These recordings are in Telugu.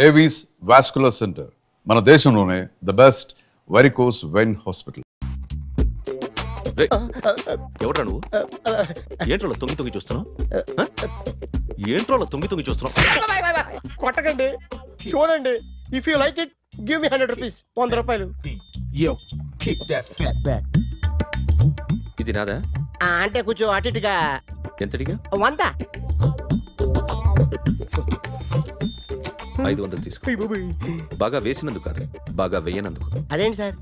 ఏవీస్ వాస్కులర్ సెంటర్ మన దేశంలోనే the best varicose vein hospital. ఎవడ్రా నువ్వు? ఏంట్రోలో తొంగి చూస్తున్నావు? ఏంట్రోలో తొంగి చూస్తున్నావు? కొట్టకండి, చూడండి. If you like it give me 100 rupees. 100 రూపాయలు. ఇది నాదా? అంటే కొంచెం అటు ఇటుగా. ఎంతడిగా? 100. 500 తీసుకో. బాగా వేసినందుకు కాదు, బాగా వేయనందుకు. అదేంటి సార్?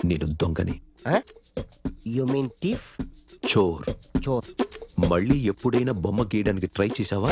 నేను దొంగని. You mean thief? చోర్. చోర్. మళ్ళీ ఎప్పుడైనా బొమ్మ గీయడానికి ట్రై చేసావా?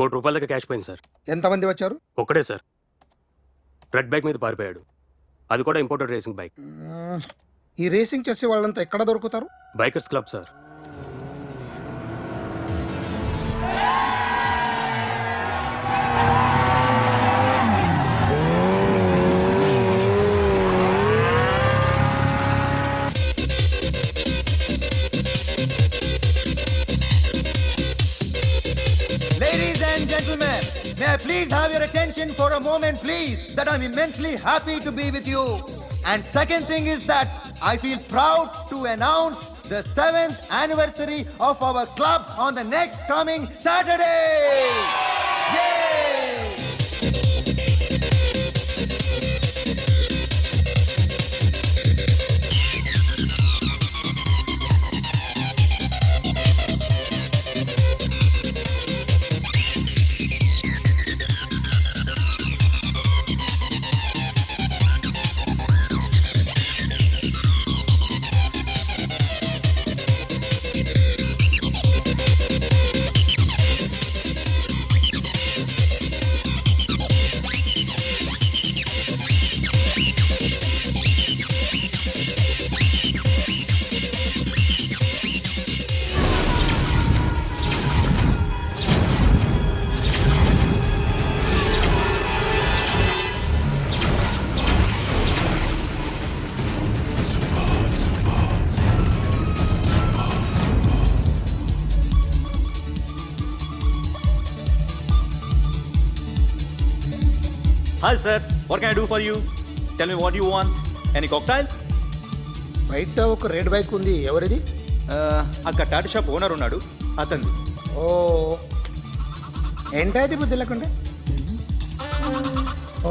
₹1 క్యాష్ పోయింది సార్. ఎంతమంది వచ్చారు? ఒక్కడే సార్. రెడ్ బైక్ మీద పారిపోయాడు. అది కూడా ఇంపోర్టెడ్ రేసింగ్ బైక్. ఈ రేసింగ్ చేసే వాళ్ళంతా ఎక్కడ దొరుకుతారు? Bikers club sir. Gentlemen, may I please have your attention for a moment, please, that I'm immensely happy to be with you. And second thing is that I feel proud to announce the 7th anniversary of our club on the next coming Saturday. Yay! Hi sir, what can I do for you? Tell me what you want. Any cocktails? బయట ఒక రెడ్ బైక్ ఉంది, ఎవరిది? అక్కడ టాటా షాప్ ఓనర్ ఉన్నాడు, అతనిది. ఓ ఏంటది బుద్ధి లేకుండా?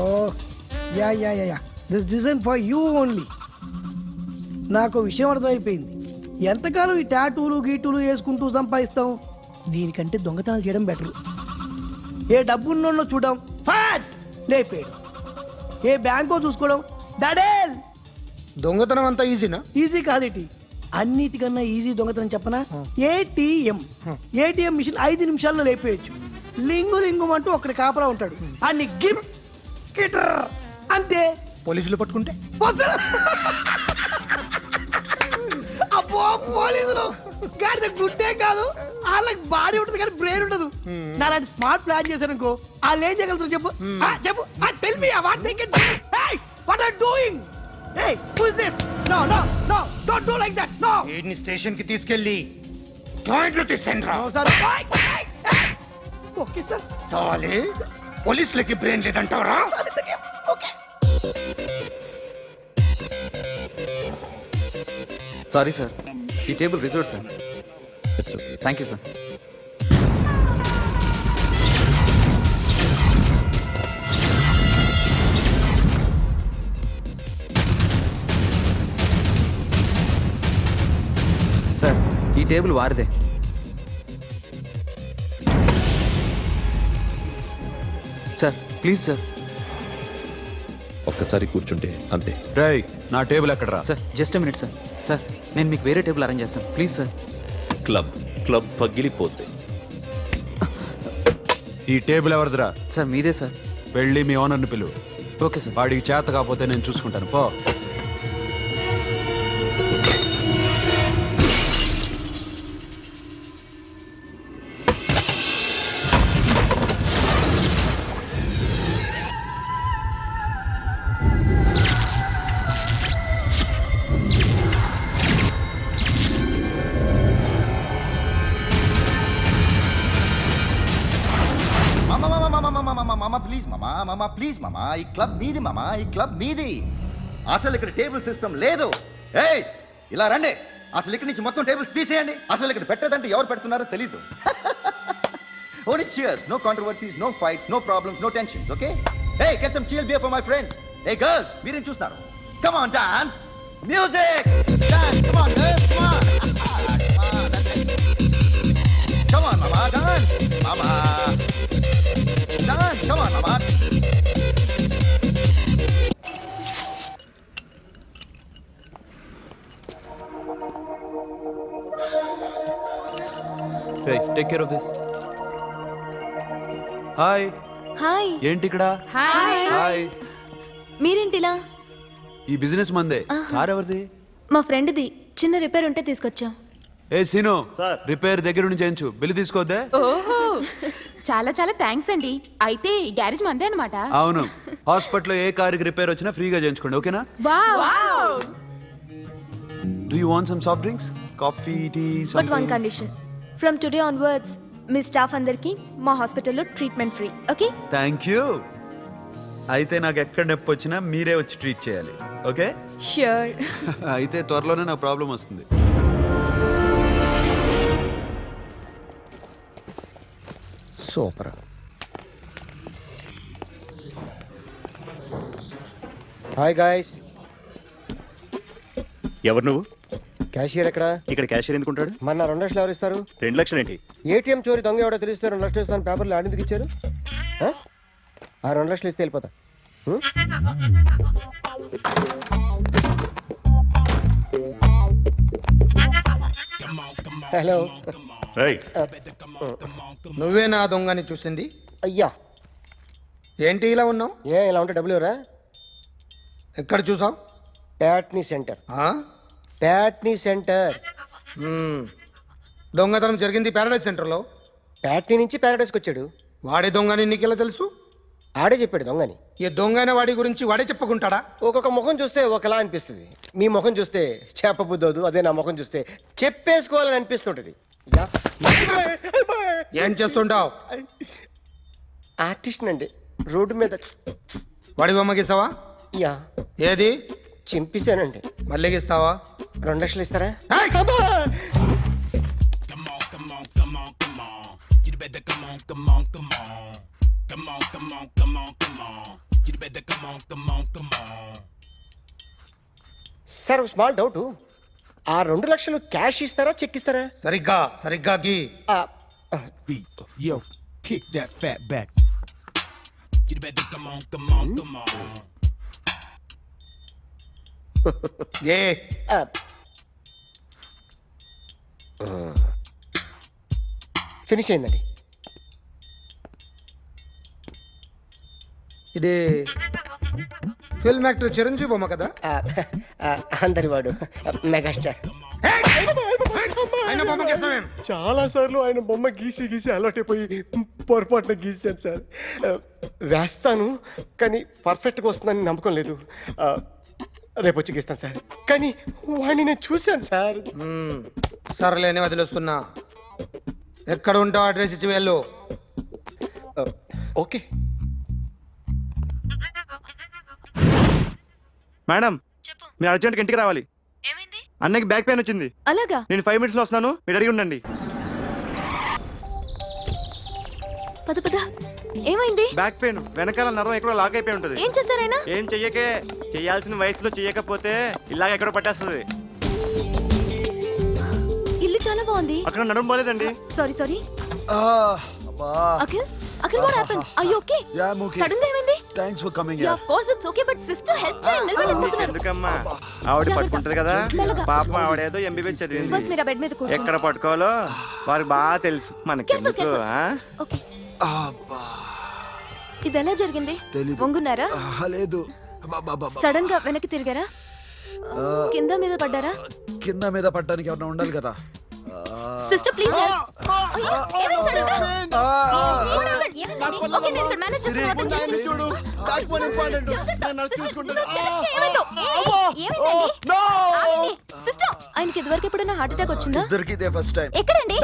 Oh yeah yeah yeah this design for you only. నాకు విషయం అర్థమైపోయింది. ఎంతకాలం ఈ టాటూలు గీటూలు వేసుకుంటూ సంపాదిస్తాం? దీనికంటే దొంగతనాలు చేయడం బెటర్. ఏ డబ్బున్నోళ్ళో చూడడం ఫాట్ లేపేయడం, ఏ బ్యాంకో చూసుకోవడం దడేల్. దొంగతనం అంతా ఈజీనా? ఈజీ కాదేటి, అన్నిటికన్నా ఈజీ దొంగతనం చెప్పనా? ఏటీఎం మిషన్ 5 నిమిషాల్లో లేపేయచ్చు. లింగు అంటూ ఒకటి కాపలా ఉంటాడు, అన్ని గిమ్ కిటర్ అంతే. పోలీసులు పట్టుకుంటే అబ్బో పోలీసులు గాడి గుడ్డే కాదు, వాళ్ళకి బాడీ ఉంటుంది కానీ బ్రెయిన్ ఉండదు. నాలాంటి స్మార్ట్ ప్లాన్ చేశాను అనుకో, వాళ్ళు ఏం చేయగలుగుతారు చెప్పు? చెప్పు, tell me what they can. Hey what are doing? Hey who is this? No no no don't do like that. No, వీడిని స్టేషన్ కి తీసుకెళ్ళి పాయింట్లు తీసుకెళ్ళరా. Sir okay sir. సాలే పోలీసులకి బ్రెయిన్ లేదంటావరా? ఓకే. సారీ సార్, ఈ table reserve sir. Thank you sir. Table వారిదే. Sir please sir. ఒక్కసారి కూర్చుంటే అంతే. రేయ్, నా టేబుల్ ఎక్కడరా? Sir just minute sir. Sir నేను మీకు వేరే టేబుల్ అరేంజ్ చేస్తాను ప్లీజ్ సార్. క్లబ్ పగిలిపోతే ఈ టేబుల్ ఎవరిదిరా? సార్ మీదే సార్. వెళ్ళి మీ ఓనర్ని పిలువు. Okay sir. వాడికి చేత కాకపోతే నేను చూసుకుంటాను. పో. ప్లీజ్ మామా, ఈ క్లబ్ మీది మామా, ఈ క్లబ్ మీది. అసలు ఇక్కడ టేబుల్ సిస్టమ్ లేదు. ఏయ్ ఇలా రండి, అసలు ఇక్కడి నుంచి మొత్తం టేబుల్స్ తీసేయండి. అసలు ఇక్కడ పెట్టదంటే ఎవరు పెడుతున్నారో తెలీదు. Only cheers, no controversies, no fights, no problems, no tensions, okay? Hey, get some chill beer for my friends. Hey girls, మీరేం చూస్తున్నారు? Come on, dance. Music. Dance, come on girls, come on. Come on, that's it. Come on, mama, dance. Mama. Dance, come on, mama. Hey, take care of this. Hi. Hi. ఏంటి ఇక్కడ? హాయ్. హాయ్. మీరేంటిలా? ఈ బిజినెస్ మందే. ఆహా. కార్ ఎవరిది? మా ఫ్రెండ్ది. చిన్న రిపేర్ ఉంటే తీసుకొచ్చాం. ఏ సీను, రిపేర్ దగ్గర నుంచి చేయించు. బిల్లు తీసుకోవద్దే? ఓహో, చాలా చాలా థ్యాంక్స్ అండి. అయితే ఈ గ్యారేజ్ మందే అన్నమాట. అవును. హాస్పిటల్లో ఏ కారుకి రిపేర్ వచ్చినా ఫ్రీగా చేయించుకోండి, ఓకేనా? Wow. Do you want some soft drinks? Coffee, tea, but one condition. From today onwards మీ స్టాఫ్ అందరికి మా హాస్పిటల్లో treatment free. Okay? Thank you. అయితే నాకు ఎక్కడ నొప్పి వచ్చినా మీరే వచ్చి ట్రీట్ చేయాలి, ఓకే? ష్యూర్. అయితే త్వరలోనే నా ప్రాబ్లం వస్తుంది. సూపర్. Hi guys. ఎవరు నువ్వు? క్యాషియర్ ఎక్కడ? ఇక్కడ క్యాషియర్ ఎందుకుంటాడు? మన 2 లక్షలు ఎవరు ఇస్తారు? 2 లక్షలు ఏంటి? ఏటీఎం చోరీ దొంగ ఎవడో తెలిస్తే 2 లక్షలు ఇస్తాను పేపర్లు ఆడిందుకు ఇచ్చారు. ఆ 2 లక్షలు ఇస్తే వెళ్ళిపోతా. హలో. నువ్వే నా దొంగని చూసింది? అయ్యా ఏంటి ఇలా ఉన్నావు? ఇలా ఉంటే డబ్బులు ఎవరా? ఎక్కడ చూసావు? ప్యాట్నీ సెంటర్. ప్యాట్నీ సెంటర్. దొంగతనం జరిగింది ప్యారడైజ్ సెంటర్లో. ప్యాట్నీ నుంచి ప్యారడైజ్కి వచ్చాడు. వాడే దొంగని నీకెలా తెలుసు? ఆడే చెప్పాడు దొంగని. ఈ దొంగైన వాడి గురించి వాడే చెప్పుకుంటాడా? ఒక్కొక్క ముఖం చూస్తే ఒకలా అనిపిస్తుంది. మీ ముఖం చూస్తే చెప్పబుద్దోదు, అదే నా ముఖం చూస్తే చెప్పేసుకోవాలని అనిపిస్తుంటది. ఏం చేస్తుంటావు? ఆర్టిస్ట్ అండి. రోడ్డు మీద వాడి బొమ్మ గీసావా? యా. ఏది? చింపేశానండి. మళ్ళీ గీస్తావా? 2 లక్షలు ఇస్తారా? Sir small doubt. ఆ 2 లక్షలు క్యాష్ ఇస్తారా, చెక్ ఇస్తారా? సరిగ్గా గీ. Yo, kick that fat back. You better come on. Finish అయిందండి. ఇది ఫిల్మ్ యాక్టర్ చిరంజీవి బొమ్మ కదా? అందరి వాడు మెగాస్టార్. చాలా సార్లు ఆయన బొమ్మ గీసి అలవాటైపోయి పొరపాటున గీసాను సార్. వేస్తాను కానీ పర్ఫెక్ట్గా వస్తుందని నమ్మకం లేదు. రేపు వచ్చి గీస్తాను సార్. కానీ వాడిని నేను చూశాను సార్. సర్లేని వదిలేస్తున్నా. ఎక్కడ ఉంటావు అడ్రస్ ఇచ్చి వెళ్ళు. ఓకే మేడం, మీరు అర్జెంట్గా ఇంటికి రావాలి. అన్నకి బ్యాక్ పెయిన్ వచ్చింది. అలాగా? నేను 5 minutes లో వస్తున్నాను, మీరు అడిగి ఉండండి. పద. ఏమైంది? బ్యాక్ పెయిన్, వెనకాల నరం ఎక్కడో లాక్ అయిపోయి ఉంటుంది. ఏం చేశారైనా? ఏం చెయ్యకే. చెయ్యాల్సిన వయసులో చెయ్యకపోతే ఇలాగ ఎక్కడో పట్టేస్తుంది. ఇల్లు చాలా బాగుంది. ఉంది? అక్కడ నడుము బాలేదండి. Sorry sorry. Akhil Akhil what happened? Are you okay? Yeah I am okay. Sudden గా ఏమైంది? Thanks for coming yeah of course it's okay but sister help చేయండి. నిలబడలేకపోతున్నారు. ఎందుకమ్మా ఆవిడ పట్టుకుంటది కదా పాపం, ఆవిడేదో ఎంబీబీఎస్ చదివింది. బస్ మీరు బెడ్ మీద కూర్చోండి. ఎక్కడ పట్టుకోవాలో వారికి బాగా తెలుసు. మనకెందుకు? ఓకే. ఇది ఎలా జరిగింది? వంగున్నారా? లేదు. సడన్ గా వెనక్కి తిరిగారా? కింద మీద పడ్డారా? కింద మీద పడ్డానికి ఎవరైనా ఉండాలి కదా. సిస్టర్ ప్లీజ్ ఆయనకి ఇదివరకు ఎప్పుడైనా హార్ట్ అటాక్ వచ్చిందా? First time. ఎక్కడండి?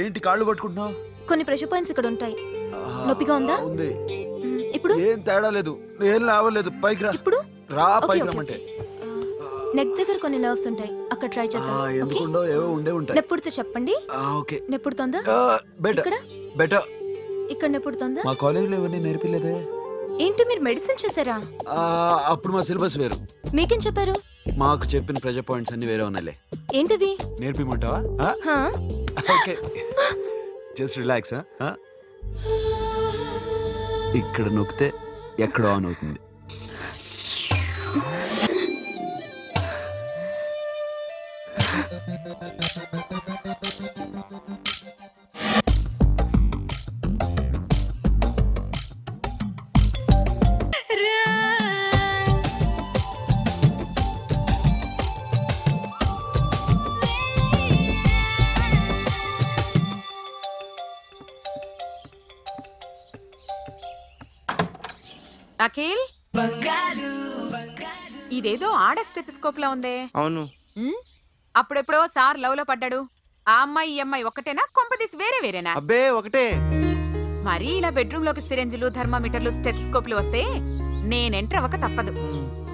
ఏంటి కాళ్ళు పట్టుకుంటున్నావు? కొన్ని ప్రెషర్ పాయింట్స్ ఇక్కడ ఉంటాయి. నొప్పిగా ఉందా? ఉంది. ఇప్పుడు ఏం తేడా లేదు. ఏం లావలేదు. పైకి రా. ఇప్పుడు రా పైకి రమ్మంటే. నెక్ దగ్గర కొన్ని నర్వ్స్ ఉంటాయి, అక్కడ ట్రై చేద్దాం. ఎందుకుండో ఏవో ఉండే ఉంటాయి. నెప్పుడుతో చెప్పండి. ఓకే. నెప్పుడుతోందా? Better better. ఇక్కడ నెప్పుడుతోందా? మా కాలేజీలో ఇవన్నీ నేర్పిలేదే. ఏంటి మీరు మెడిసిన్ చేశారా? అప్పుడు మా సిలబస్ వేరు. మీకేం చెప్పారు? మాకు చెప్పిన ప్రెజర్ పాయింట్స్ అన్ని వేరే ఉన్నాయిలే. ఏంటివి? నేర్పిమంటావా? Okay just relax. ఇక్కడ నొక్కితే ఎక్కడ ఆన్ అవుతుంది. అఖిల్ ఇదేదో ఆడ స్టెథోస్కోప్ లా ఉందే. అవును. అప్పుడెప్పుడో సార్ లవ్ లో పడ్డాడు. ఆ అమ్మాయి ఈ అమ్మాయి ఒకటేనా? కొంపదీసి వేరే వేరేనా? అబ్బే ఒకటే. మరీ ఇలా బెడ్రూమ్ లోకి సిరెంజులు థర్మామీటర్లు స్టెథోస్కోప్లు వస్తే నేను ఎంటర్ అవ్వక తప్పదు.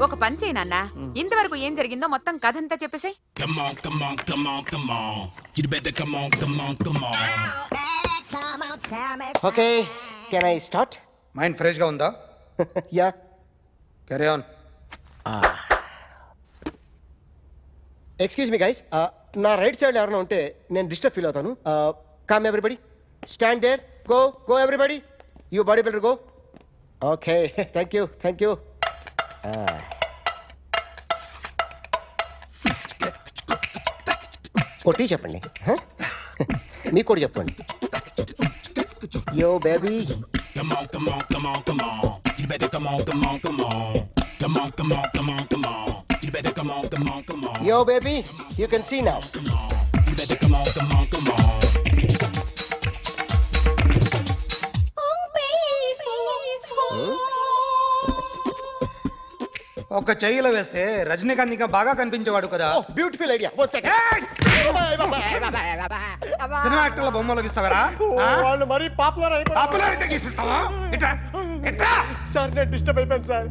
ఒక పని చేయనన్నా, ఇంతవరకు ఏం జరిగిందో మొత్తం కథ అంతా చెప్పేసే. Okay can I start? Mind fresh గా ఉందా? Yeah carry on. Excuse me guys, నా రైట్ సైడ్ ఎవరైనా ఉంటే నేను డిస్టర్బ్ ఫీల్ అవుతాను. Come everybody, stand there, go go everybody, you body builder go. Okay thank you thank you. కొట్టి చెప్పండి, మీకు కూడా చెప్పండి. Yo baby. Come on, come on, come on, come on. You better come on, come on, come on. Come on, come on, come on, come on. You better come on, come on, come on. Yo, baby, you can see now. Come on. You better come on, come on, come on. Oh, baby, ఒక చెయ్యిలో వేస్తే రజనీకాంత్ ఇంకా బాగా కనిపించేవాడు కదా. Beautiful idea. సినిమా యాక్టర్ల బొమ్మలు గీస్తావరా? వాళ్ళు మరీ పాపులారిటీ గీసిస్తావా? సార్ నేను డిస్టర్బ్ అయిపోయాను సార్.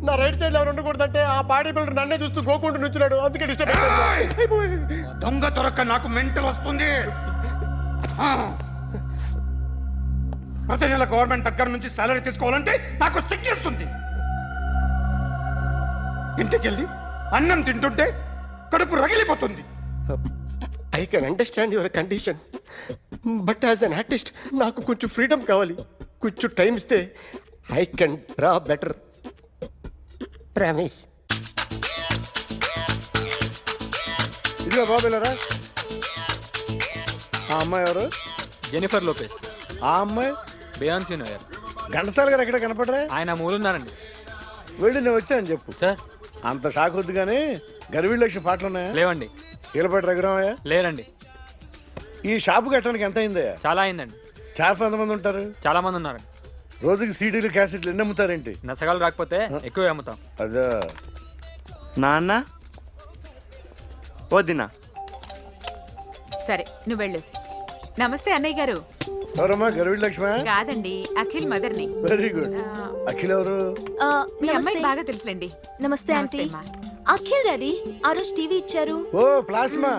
నా రైట్ సైడ్ ఎవరు ఉండకూడదంటే ఆ బాడీ బిల్డర్ నన్నే చూస్తూ గోకుంటూ నుంచున్నాడు, అందుకే డిస్టర్బ్ అయిపోయాను. దొంగ దొరక్క నాకు మెంటల్ వస్తుంది. ప్రతి నెల గవర్నమెంట్ దగ్గర నుంచి సాలరీ తీసుకోవాలంటే నాకు సిగ్గేస్తుంది. ఇంటికెళ్ళి అన్నం తింటుంటే కడుపు రగిలిపోతుంది. I can understand your condition, but as an artist నాకు కొంచెం ఫ్రీడమ్ కావాలి. కొంచెం టైం ఇస్తే I can draw better. Promise. ఇదిగో బాబులరా, ఆ అమ్మాయి ఎవరు? Jennifer Lopez. ఆ అమ్మాయి బియాన్సీ నోయర్. ఘంటసాల గారు ఎక్కడ కనపడరా? ఆయన మూలున్నారండి. వెళ్ళి నేను వచ్చాను చెప్పు. సార్ అంత షాక్ వద్దు కానీ గర్వీ లక్ష్మి పాటలు ఉన్నాయా? లేవండి. కీలపాటి రఘురామయ్య? లేరండి. ఈ షాపు కట్టడానికి ఎంత అయిందయ్యా? చాలా అయిందండి. స్టాఫ్ ఎంతమంది ఉంటారు? చాలా మంది ఉన్నారండి. రోజుకి సీడీలు క్యాసెట్లు ఎన్ని అమ్ముతారేంటి? నచ్చగాలు రాకపోతే ఎక్కువ అమ్ముతాం. అదా నాన్న వద్దినా? సరే నువ్వు వెళ్ళు. నమస్తే అన్నయ్య గారు. ఎవరమ్మా? గర్వీ లక్ష్మి? కాదండి, అఖిల్ మదర్ని. Very good. అఖిల్ ఎవరు? మీ అమ్మాయి బాగా తెలుసులేండి. నమస్తే ఆంటీ. అఖిల్ డాడీ ఆ రోజు టీవీ ఇచ్చారు. ఓ ప్లాస్మా.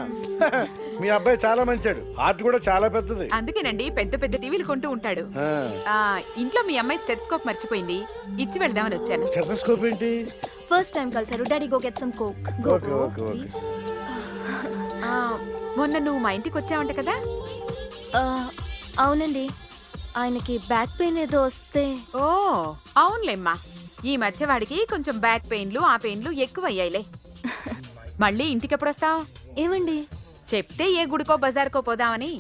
మీ అబ్బాయి చాలా మంచాడు, హార్ట్ కూడా చాలా పెద్దది. అందుకేనండి పెద్ద పెద్ద టీవీలు కొంటూ ఉంటాడు. ఇంట్లో మీ అమ్మాయి స్టెథోస్కోప్ మర్చిపోయింది, ఇచ్చి వెళ్దామని వచ్చాను. స్టెథోస్కోప్ ఏంటి? ఫస్ట్ టైం కలిసారు. Daddy go get some coke. Okay okay okay. మొన్న నువ్వు మా ఇంటికి వచ్చావంట కదా? అవునండి, ఆయనకి బ్యాక్ పెయిన్ ఏదో వస్తే. ఓ అవునులేమ్మా, ఈ మధ్య వాడికి కొంచెం బ్యాక్ పెయిన్లు ఆ పెయిన్లు ఎక్కువ అయ్యాయిలే. మళ్ళీ ఇంటికి ఎప్పుడు వస్తావు? ఏమండి చెప్తే ఏ గుడికో బజార్కో పోదామని.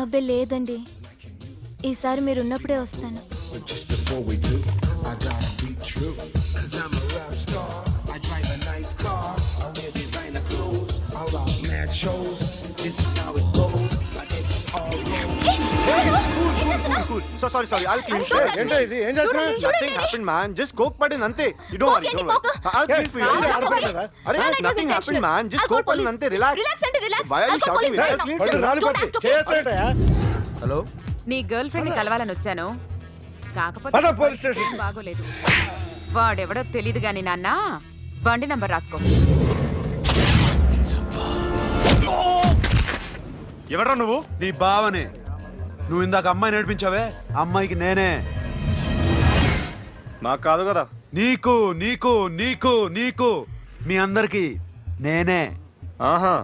అబ్బే లేదండి, ఈసారి మీరున్నప్పుడే వస్తాను. సారీ ఏంటో ఇది, ఏం చేస్తున్నా? Nothing happened man, just coke పడింది అంతే. You don't worry, don't worry. I'll clean for you. అరే nothing happened man, just coke పడింది అంతే. Relax. Why are you shouting me? Hello, నీ గర్ల్ ఫ్రెండ్ కలవాలని వచ్చాను, కాకపోతే పోలీస్ స్టేషన్ బాగోలేదు. వాడెవడో తెలీదు గాని నాన్న, బండి నంబర్ రాసుకో. ఎవరా నువ్వు? నీ బావనే. నువ్వు ఇందాక అమ్మాయి నేర్పించావే, అమ్మాయికి నేనే. నాకు కాదు కదా. నీకు నీకు నీకు నీకు మీ అందరికి నేనే. ఆహా,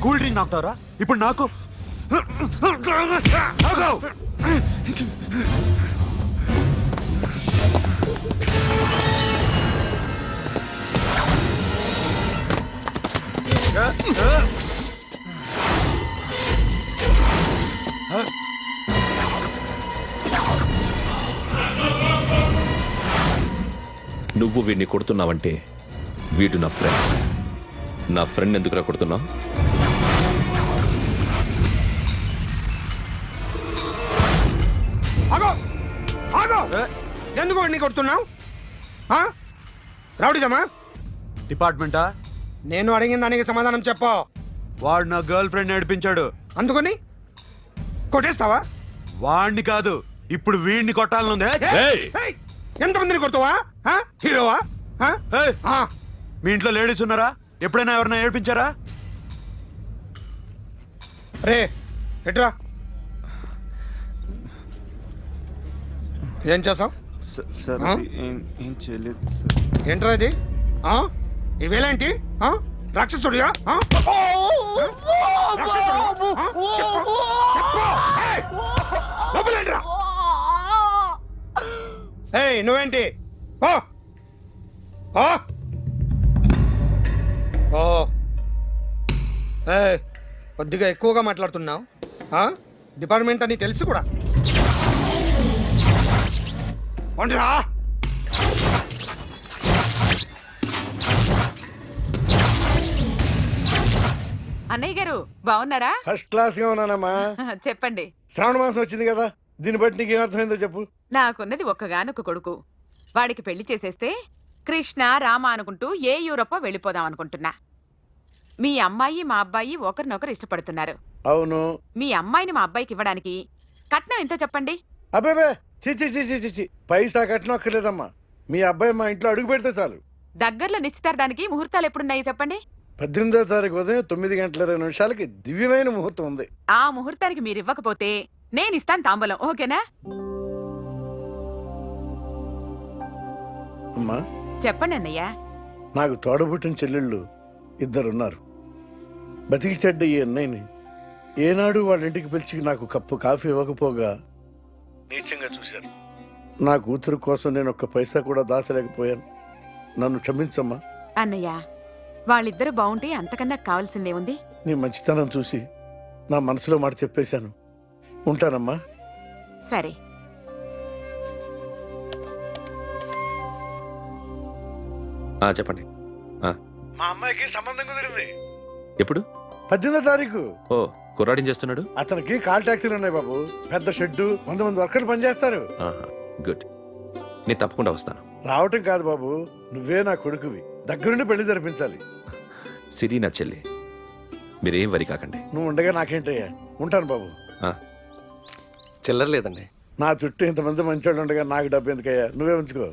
కూల్ డ్రింక్ నాకుతారా ఇప్పుడు నాకు? నువ్వు వీడిని కొడుతున్నావంటే వీడు నా ఫ్రెండ్. నా ఫ్రెండ్ ఎందుకురా కొడుతున్నావు? ఎందుకు వాడిని కొడుతున్నావు? రౌడీదమ్మా? డిపార్ట్మెంటా? నేను అడిగిన దానికి సమాధానం చెప్పు. వాడు నా గర్ల్ ఫ్రెండ్ నేర్పించాడు. అందుకని కొట్టేస్తావా? వాడిని కాదు, ఇప్పుడు వీడిని కొట్టాలనుంది. ఎంతమందిని కొడతావా? హీరోవా? మీ ఇంట్లో లేడీస్ ఉన్నారా? ఎప్పుడైనా ఎవరైనా ఏడిపించారా? రే ఎట్రా, ఏం చేస్తావు? ఏం చేయలేదు. ఏంట్రా ఇది? ఇవేలాంటి రాక్షసుడియా? నువ్వేంటి? కొద్దిగా ఎక్కువగా మాట్లాడుతున్నావు. డిపార్ట్మెంట్ అని తెలిసి కూడా వండిరా. అన్నయ్య గారు బాగున్నారా? ఫస్ట్ క్లాస్ గా ఉన్నానమ్మా. చెప్పండి. శ్రావణ మాసం వచ్చింది కదా, దీన్ని బట్టి నీకు ఏమర్థమైందో చెప్పు. నాకున్నది ఒక్కగానొక్క కొడుకు. వాడికి పెళ్లి చేసేస్తే కృష్ణ రామ అనుకుంటూ ఏ యూరోపో వెళ్ళిపోదాం అనుకుంటున్నా. మీ అమ్మాయి మా అబ్బాయి ఒకరినొకరు ఇష్టపడుతున్నారు. అవును. మీ అమ్మాయిని మా అబ్బాయికి ఇవ్వడానికి కట్నం ఎంతో చెప్పండి. అబ్బే చిచి పైసా కట్నం అక్కర్లేదమ్మా. మీ అబ్బాయి మా ఇంట్లో అడుగు పెడితే చాలు. దగ్గరలో నిశ్చితార్థానికి ముహూర్తాలు ఎప్పుడున్నాయి చెప్పండి. 18వ తారీఖు ఉదయం 9:20 దివ్యమైన ముహూర్తం ఉంది. ఆ ముహూర్తానికి మీరు ఇవ్వకపోతే నేను ఇస్తాను తాంబూలం, ఓకేనా? అమ్మా చెప్పండి అన్నయ్య. నాకు తోడబుట్టిన చెల్లెళ్ళు 2 ఉన్నారు. బతికి చెడ్డ ఈ అన్నయ్యని ఏనాడు వాళ్ళ ఇంటికి పిలిచి నాకు కప్పు కాఫీ ఇవ్వకపోగా నీచంగా చూశారు. నా కూతురు కోసం నేను ఒక్క పైసా కూడా దాచలేకపోయాను. నన్ను క్షమించమ్మా. అన్నయ్య, వాళ్ళిద్దరూ బాగుంటే అంతకన్నా కావాల్సిందే ఉంది. నీ మంచితనం చూసి నా మనసులో మాట చెప్పేశాను. ఉంటానమ్మా. సరే. చెప్పండి. మా అమ్మాయికి సంబంధం కుదిరింది. ఎప్పుడు? 18వ తారీఖు. ఓ కుర్రాడేం చేస్తున్నాడు? అతనికి కాల్ ట్యాక్సీలు ఉన్నాయి బాబు, పెద్ద షెడ్డు, 100 మంది వర్కర్లు పనిచేస్తారు. గుడ్, నేను తప్పకుండా వస్తాను. రావటం కాదు బాబు, నువ్వే నా కొడుకువి, దగ్గరుండి పెళ్లి జరిపించాలి. సిరి నా చెల్లి, మీరేం వరి కాకండి. నువ్వు ఉండగా నాకేంటయ్యా, ఉంటాను బాబు. చిల్లర లేదండి. నా చుట్టూ ఇంతమంది మంచోళ్ళు ఉండగా నాకు డబ్బు ఎందుకయ్యా, నువ్వే ఉంచుకో.